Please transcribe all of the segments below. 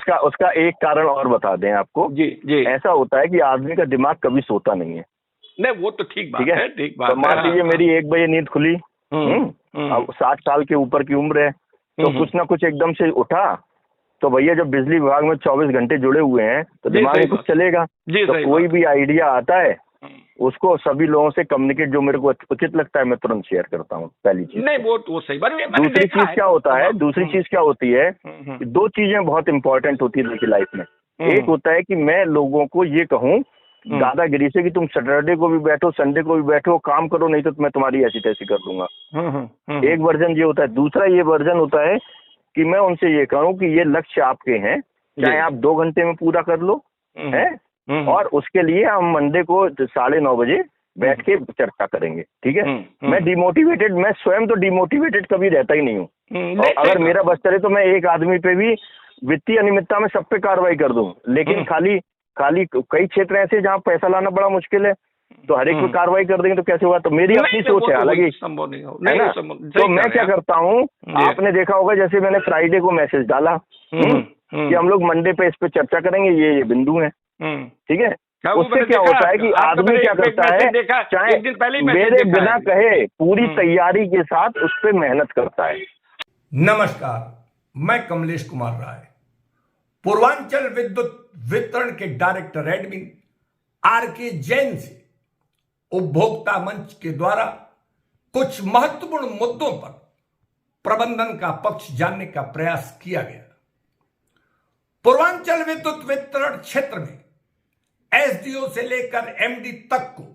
उसका उसका एक कारण और बता दें आपको। जी जी। ऐसा होता है कि आदमी का दिमाग कभी सोता नहीं है। नहीं वो तो ठीक बात है, ठीक बात तो मान लीजिए मेरी 1 बजे नींद खुली, अब 60 साल के ऊपर की उम्र है, तो कुछ ना कुछ एकदम से उठा, तो भैया जब बिजली विभाग में 24 घंटे जुड़े हुए हैं तो दिमाग में कुछ चलेगा। तो कोई भी आइडिया आता है उसको सभी लोगों से कम्युनिकेट, जो मेरे को उचित लगता है मैं तुरंत शेयर करता हूँ, पहली चीज। नहीं वो सही बात। दूसरी चीज क्या होता है, दूसरी चीज क्या होती है, 2 चीजें बहुत इंपॉर्टेंट होती है देखिए लाइफ में। एक होता है कि मैं लोगों को ये कहूँ दादागिरी से कि तुम सैटरडे को भी बैठो, संडे को भी बैठो, काम करो, नहीं तो मैं तुम्हारी ऐसी तैसी कर दूंगा। एक वर्जन ये होता है। दूसरा ये वर्जन होता है कि मैं उनसे ये कहूँ कि ये लक्ष्य आपके हैं, चाहे आप 2 घंटे में पूरा कर लो है, और उसके लिए हम मंडे को 9:30 बजे बैठ के चर्चा करेंगे, ठीक है। मैं डिमोटिवेटेड, मैं स्वयं तो डिमोटिवेटेड कभी रहता ही नहीं हूँ। और अगर मेरा बस चले तो मैं एक आदमी पे भी वित्तीय अनियमितता में सब पे कार्रवाई कर दूं, लेकिन खाली कई क्षेत्र ऐसे जहाँ पैसा लाना बड़ा मुश्किल है, तो हर एक पे कार्रवाई कर देंगे तो कैसे होगा। तो मेरी अपनी सोच है, हालांकि है ना। तो मैं क्या करता हूँ, आपने देखा होगा जैसे मैंने फ्राइडे को मैसेज डाला कि हम लोग मंडे पे इस पे चर्चा करेंगे, ये बिंदु है, ठीक है। उससे क्या होता है कि आदमी क्या करता है, चाहे मेरे बिना कहे पूरी तैयारी के साथ उस पर मेहनत करता है। नमस्कार, मैं कमलेश कुमार राय, पूर्वांचल विद्युत वितरण के डायरेक्टर एडमिन आरके जैन से उपभोक्ता मंच के द्वारा कुछ महत्वपूर्ण मुद्दों पर प्रबंधन का पक्ष जानने का प्रयास किया गया। पूर्वांचल विद्युत वितरण क्षेत्र में एसडीओ से लेकर एमडी तक को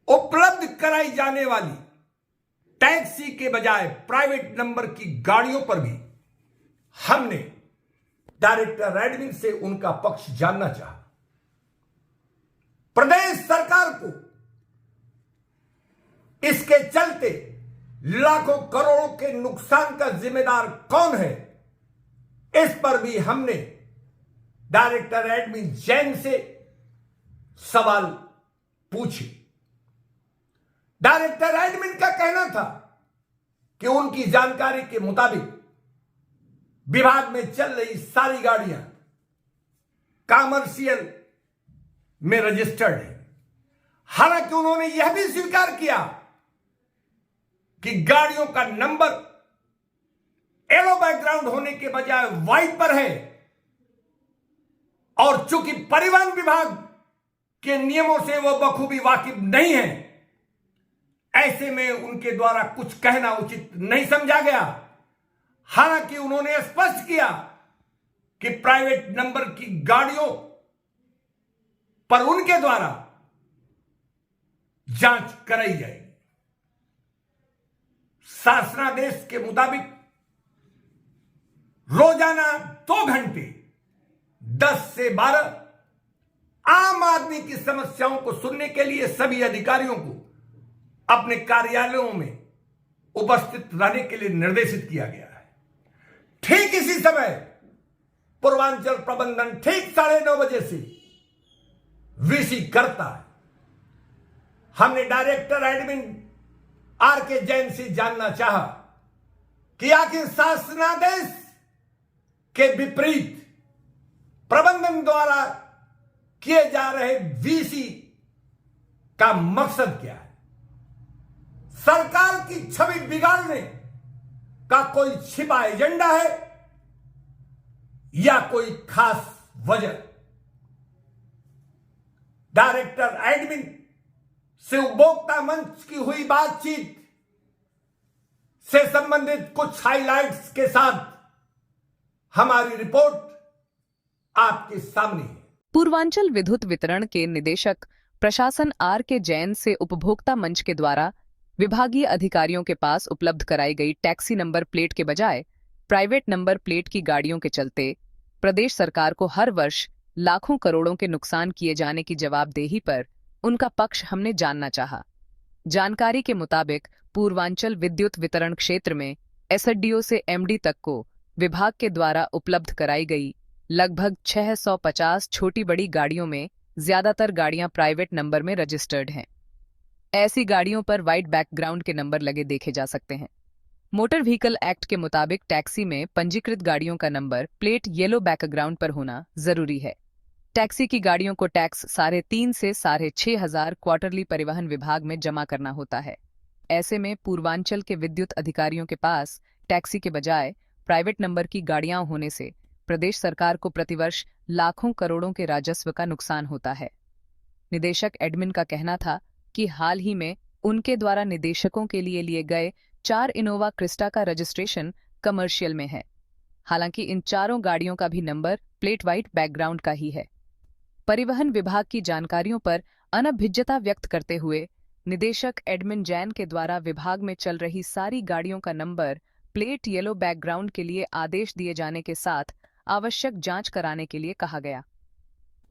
उपलब्ध कराई जाने वाली टैक्सी के बजाय प्राइवेट नंबर की गाड़ियों पर भी हमने डायरेक्टर एडमिन से उनका पक्ष जानना चाहा। प्रदेश सरकार को इसके चलते लाखों करोड़ों के नुकसान का जिम्मेदार कौन है, इस पर भी हमने डायरेक्टर एडमिन जैन से सवाल पूछे। डायरेक्टर एडमिन का कहना था कि उनकी जानकारी के मुताबिक विभाग में चल रही सारी गाड़ियां कॉमर्शियल में रजिस्टर्ड है। हालांकि उन्होंने यह भी स्वीकार किया कि गाड़ियों का नंबर येलो बैकग्राउंड होने के बजाय व्हाइट पर है, और चूंकि परिवहन विभाग के नियमों से वो बखूबी वाकिफ नहीं है, ऐसे में उनके द्वारा कुछ कहना उचित नहीं समझा गया। हालांकि उन्होंने स्पष्ट किया कि प्राइवेट नंबर की गाड़ियों पर उनके द्वारा जांच कराई जाएगी। शासनादेश के मुताबिक रोजाना 2 घंटे 10 से 12 आम आदमी की समस्याओं को सुनने के लिए सभी अधिकारियों को अपने कार्यालयों में उपस्थित रहने के लिए निर्देशित किया गया है। ठीक इसी समय पूर्वांचल प्रबंधन ठीक 9:30 बजे से वीसी करता है। हमने डायरेक्टर एडमिन आरके जैन से जानना चाहा कि आखिर शासनादेश के विपरीत प्रबंधन द्वारा किए जा रहे वीसी का मकसद क्या है। सरकार की छवि बिगाड़ने का कोई छिपा एजेंडा है या कोई खास वजह। डायरेक्टर एडमिन से उपभोक्ता मंच की हुई बातचीत से संबंधित कुछ हाइलाइट्स के साथ हमारी रिपोर्ट आपके सामने है। पूर्वांचल विद्युत वितरण के निदेशक प्रशासन आरके जैन से उपभोक्ता मंच के द्वारा विभागीय अधिकारियों के पास उपलब्ध कराई गई टैक्सी नंबर प्लेट के बजाय प्राइवेट नंबर प्लेट की गाड़ियों के चलते प्रदेश सरकार को हर वर्ष लाखों करोड़ों के नुकसान किए जाने की जवाबदेही पर उनका पक्ष हमने जानना चाहा। जानकारी के मुताबिक पूर्वांचल विद्युत वितरण क्षेत्र में एसडीओ से एमडी तक को विभाग के द्वारा उपलब्ध कराई गई लगभग 650 छोटी बड़ी गाड़ियों में ज्यादातर गाड़ियां प्राइवेट नंबर में रजिस्टर्ड हैं। ऐसी गाड़ियों पर व्हाइट बैकग्राउंड के नंबर लगे देखे जा सकते हैं। मोटर व्हीकल एक्ट के मुताबिक टैक्सी में पंजीकृत गाड़ियों का नंबर प्लेट येलो बैकग्राउंड पर होना जरूरी है। टैक्सी की गाड़ियों को टैक्स 3.5 से 6.5 हजार क्वार्टरली परिवहन विभाग में जमा करना होता है। ऐसे में पूर्वांचल के विद्युत अधिकारियों के पास टैक्सी के बजाय प्राइवेट नंबर की गाड़ियां होने से प्रदेश सरकार को प्रतिवर्ष लाखों करोड़ों के राजस्व का नुकसान होता है। निदेशक एडमिन का कहना था कि हाल ही में उनके द्वारा निदेशकों के लिए गए 4 इनोवा क्रिस्टा का रजिस्ट्रेशन कमर्शियल में है। हालांकि इन चारों गाड़ियों का भी नंबर प्लेट व्हाइट बैकग्राउंड का ही है। परिवहन विभाग की जानकारियों पर अनभिज्ञता व्यक्त करते हुए निदेशक एडमिन जैन के द्वारा विभाग में चल रही सारी गाड़ियों का नंबर प्लेट येलो बैकग्राउंड के लिए आदेश दिए जाने के साथ आवश्यक जांच कराने के लिए कहा गया।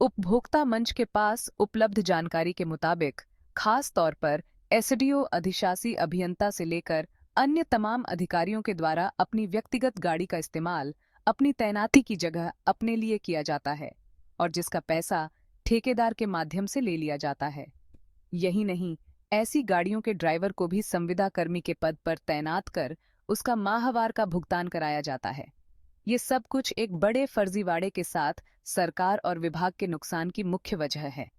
उपभोक्ता मंच के पास उपलब्ध जानकारी के मुताबिक खास तौर पर एसडीओ, अधिशासी अभियंता से लेकर अन्य तमाम अधिकारियों के द्वारा अपनी व्यक्तिगत गाड़ी का इस्तेमाल अपनी तैनाती की जगह अपने लिए किया जाता है और जिसका पैसा ठेकेदार के माध्यम से ले लिया जाता है। यही नहीं, ऐसी गाड़ियों के ड्राइवर को भी संविदा कर्मी के पद पर तैनात कर उसका माहवार का भुगतान कराया जाता है। ये सब कुछ एक बड़े फर्जीवाड़े के साथ सरकार और विभाग के नुकसान की मुख्य वजह है।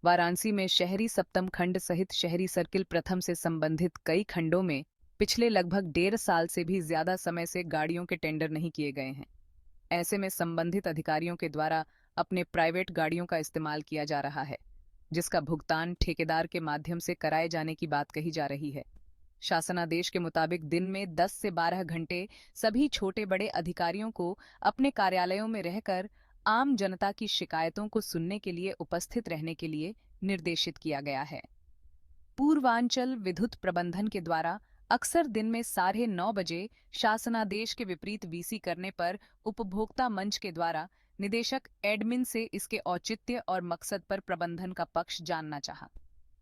वाराणसी में शहरी सप्तम खंड सहित शहरी सर्किल प्रथम से संबंधित कई खंडों में पिछले लगभग 1.5 साल से भी ज्यादा समय से गाड़ियों के टेंडर नहीं किए गए हैं। ऐसे में संबंधित अधिकारियों के द्वारा अपने प्राइवेट गाड़ियों का इस्तेमाल किया जा रहा है, जिसका भुगतान ठेकेदार के माध्यम से कराए जाने की बात कही जा रही है। शासनादेश के मुताबिक दिन में 10 से 12 घंटे सभी छोटे बड़े अधिकारियों को अपने कार्यालयों में रहकर आम जनता की शिकायतों को सुनने के लिए उपस्थित रहने के लिए निर्देशित किया गया है। पूर्वांचल विद्युत प्रबंधन के द्वारा अक्सर दिन में 9:30 बजे शासनादेश के विपरीत वीसी करने पर उपभोक्ता मंच के द्वारा निदेशक एडमिन से इसके औचित्य और मकसद पर प्रबंधन का पक्ष जानना चाहा।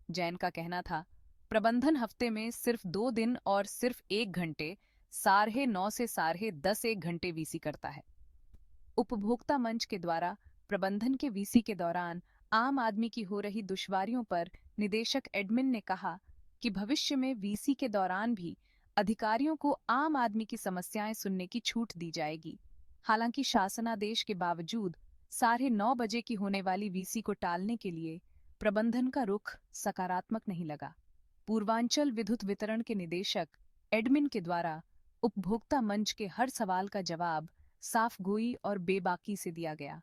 जैन का कहना था, प्रबंधन हफ्ते में सिर्फ 2 दिन और सिर्फ 1 घंटे 9:30 से 10:30 1 घंटे वीसी करता है। उपभोक्ता मंच के द्वारा प्रबंधन के वीसी के दौरान आम आदमी की हो रही दुश्वारियों पर निदेशक एडमिन ने कहा कि भविष्य में वीसी के दौरान भी अधिकारियों को आम आदमी की समस्याएं सुनने की छूट दी जाएगी। हालांकि शासनादेश के बावजूद 9:30 बजे की होने वाली वीसी को टालने के लिए प्रबंधन का रुख सकारात्मक नहीं लगा। पूर्वांचल विद्युत वितरण के निदेशक एडमिन के द्वारा उपभोक्ता मंच के हर सवाल का जवाब साफ गोई और बेबाकी से दिया गया।